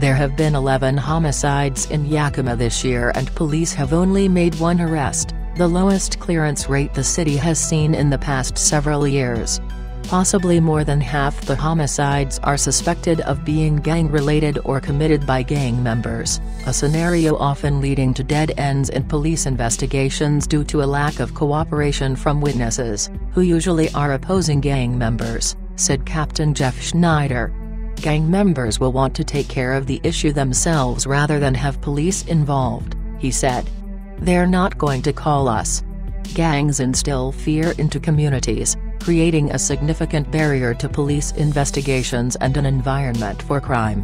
There have been 11 homicides in Yakima this year and police have only made one arrest, the lowest clearance rate the city has seen in the past several years. Possibly more than half the homicides are suspected of being gang-related or committed by gang members, a scenario often leading to dead ends in police investigations due to a lack of cooperation from witnesses, who usually are opposing gang members, said Captain Jeff Schneider. Gang members will want to take care of the issue themselves rather than have police involved, he said. They're not going to call us. Gangs instill fear into communities, creating a significant barrier to police investigations and an environment for crime.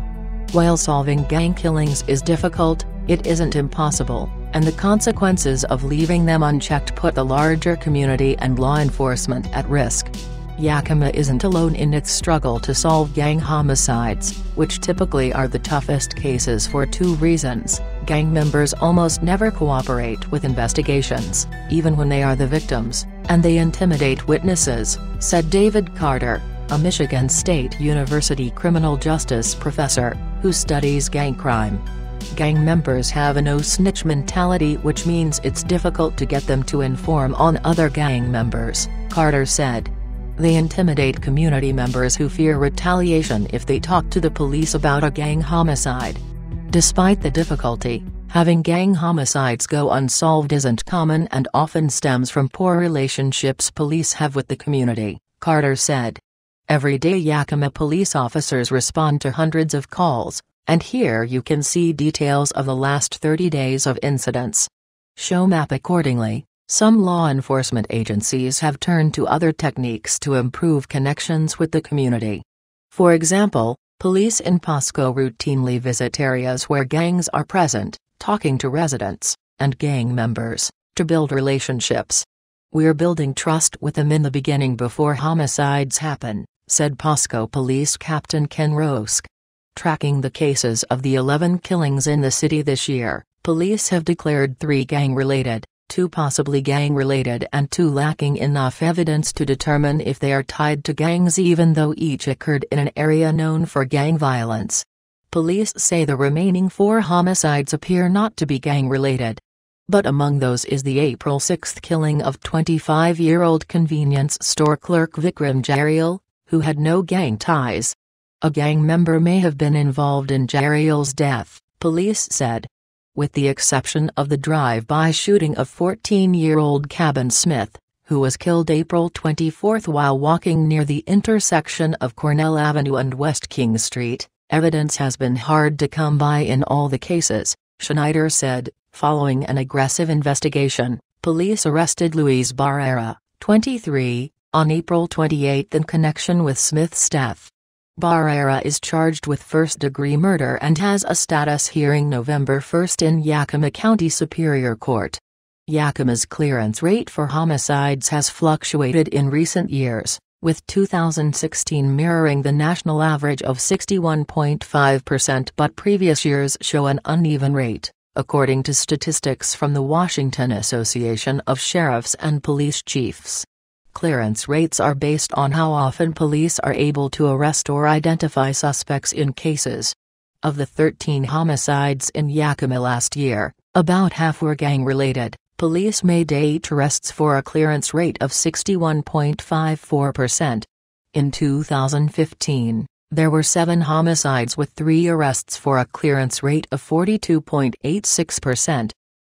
While solving gang killings is difficult, it isn't impossible, and the consequences of leaving them unchecked put the larger community and law enforcement at risk. Yakima isn't alone in its struggle to solve gang homicides, which typically are the toughest cases for two reasons: gang members almost never cooperate with investigations, even when they are the victims, and they intimidate witnesses, said David Carter, a Michigan State University criminal justice professor, who studies gang crime. Gang members have a no-snitch mentality, which means it's difficult to get them to inform on other gang members, Carter said. They intimidate community members who fear retaliation if they talk to the police about a gang homicide. Despite the difficulty, having gang homicides go unsolved isn't common and often stems from poor relationships police have with the community, Carter said. Every day Yakima police officers respond to hundreds of calls, and here you can see details of the last 30 days of incidents. Show map accordingly. Some law enforcement agencies have turned to other techniques to improve connections with the community. For example, police in Pasco routinely visit areas where gangs are present, talking to residents and gang members to build relationships. We're building trust with them in the beginning before homicides happen, said Pasco Police Captain Ken Rosk. Tracking the cases of the 11 killings in the city this year, police have declared 3 gang-related, 2 possibly gang-related and 2 lacking enough evidence to determine if they are tied to gangs, even though each occurred in an area known for gang violence. Police say the remaining 4 homicides appear not to be gang-related. But among those is the April 6 killing of 25-year-old convenience store clerk Vikram Jarial, who had no gang ties. A gang member may have been involved in Jarial's death, police said. With the exception of the drive-by shooting of 14-year-old Cabin Smith, who was killed April 24 while walking near the intersection of Cornell Avenue and West King Street, evidence has been hard to come by in all the cases, Schneider said. Following an aggressive investigation, police arrested Luis Barrera, 23, on April 28 in connection with Smith's death. Barrera is charged with first-degree murder and has a status hearing November 1 in Yakima County Superior Court. Yakima's clearance rate for homicides has fluctuated in recent years, with 2016 mirroring the national average of 61.5%, but previous years show an uneven rate, according to statistics from the Washington Association of Sheriffs and Police Chiefs. Clearance rates are based on how often police are able to arrest or identify suspects in cases. Of the 13 homicides in Yakima last year, about half were gang-related. Police made 8 arrests for a clearance rate of 61.54%. In 2015, there were 7 homicides with 3 arrests for a clearance rate of 42.86%.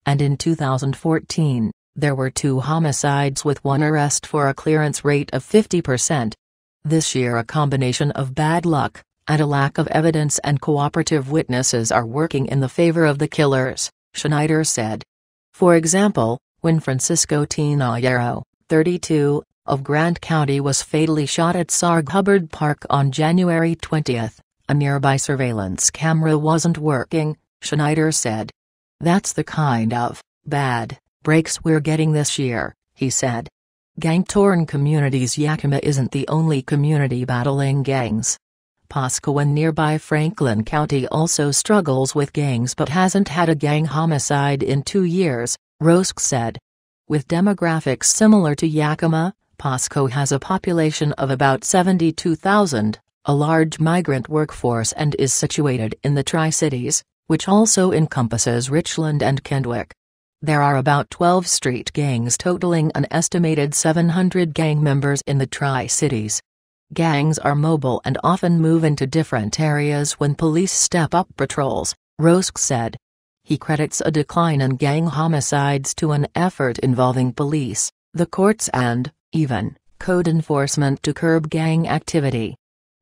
And in 2014, there were 2 homicides with 1 arrest for a clearance rate of 50%. This year a combination of bad luck, and a lack of evidence and cooperative witnesses are working in the favor of the killers, Schneider said. For example, when Francisco Tinayero, 32, of Grant County was fatally shot at Sarg Hubbard Park on January 20, a nearby surveillance camera wasn't working, Schneider said. That's the kind of bad breaks we're getting this year, he said. Gang-torn communities. Yakima isn't the only community battling gangs. Pasco and nearby Franklin County also struggles with gangs but hasn't had a gang homicide in 2 years, Rosk said. With demographics similar to Yakima, Pasco has a population of about 72,000, a large migrant workforce and is situated in the Tri-Cities, which also encompasses Richland and Kendwick. There are about 12 street gangs totaling an estimated 700 gang members in the Tri-Cities. Gangs are mobile and often move into different areas when police step up patrols, Rosk said. He credits a decline in gang homicides to an effort involving police, the courts and, even, code enforcement to curb gang activity.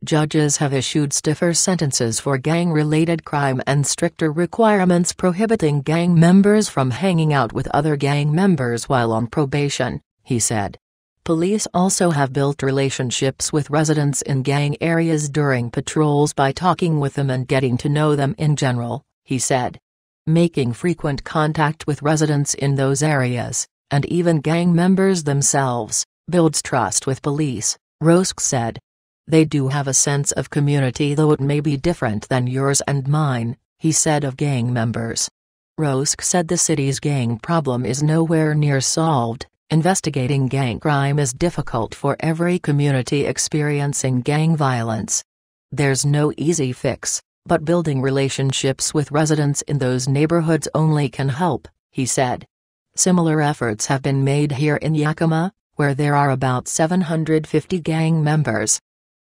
Judges have issued stiffer sentences for gang-related crime and stricter requirements prohibiting gang members from hanging out with other gang members while on probation, he said. Police also have built relationships with residents in gang areas during patrols by talking with them and getting to know them in general, he said. Making frequent contact with residents in those areas, and even gang members themselves, builds trust with police, Rosk said. They do have a sense of community, though it may be different than yours and mine, he said of gang members. Rosk said the city's gang problem is nowhere near solved. Investigating gang crime is difficult for every community experiencing gang violence. There's no easy fix, but building relationships with residents in those neighborhoods only can help, he said. Similar efforts have been made here in Yakima, where there are about 750 gang members.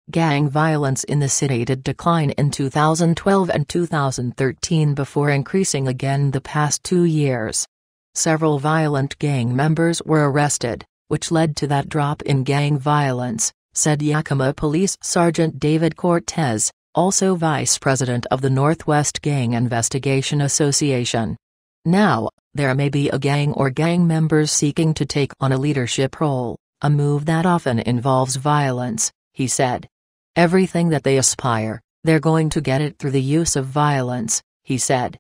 Gang violence in the city did decline in 2012 and 2013 before increasing again the past 2 years. Several violent gang members were arrested, which led to that drop in gang violence, said Yakima Police Sergeant David Cortez, also vice president of the Northwest Gang Investigation Association. Now, there may be a gang or gang members seeking to take on a leadership role, a move that often involves violence, he said. Everything that they aspire, they're going to get it through the use of violence, he said.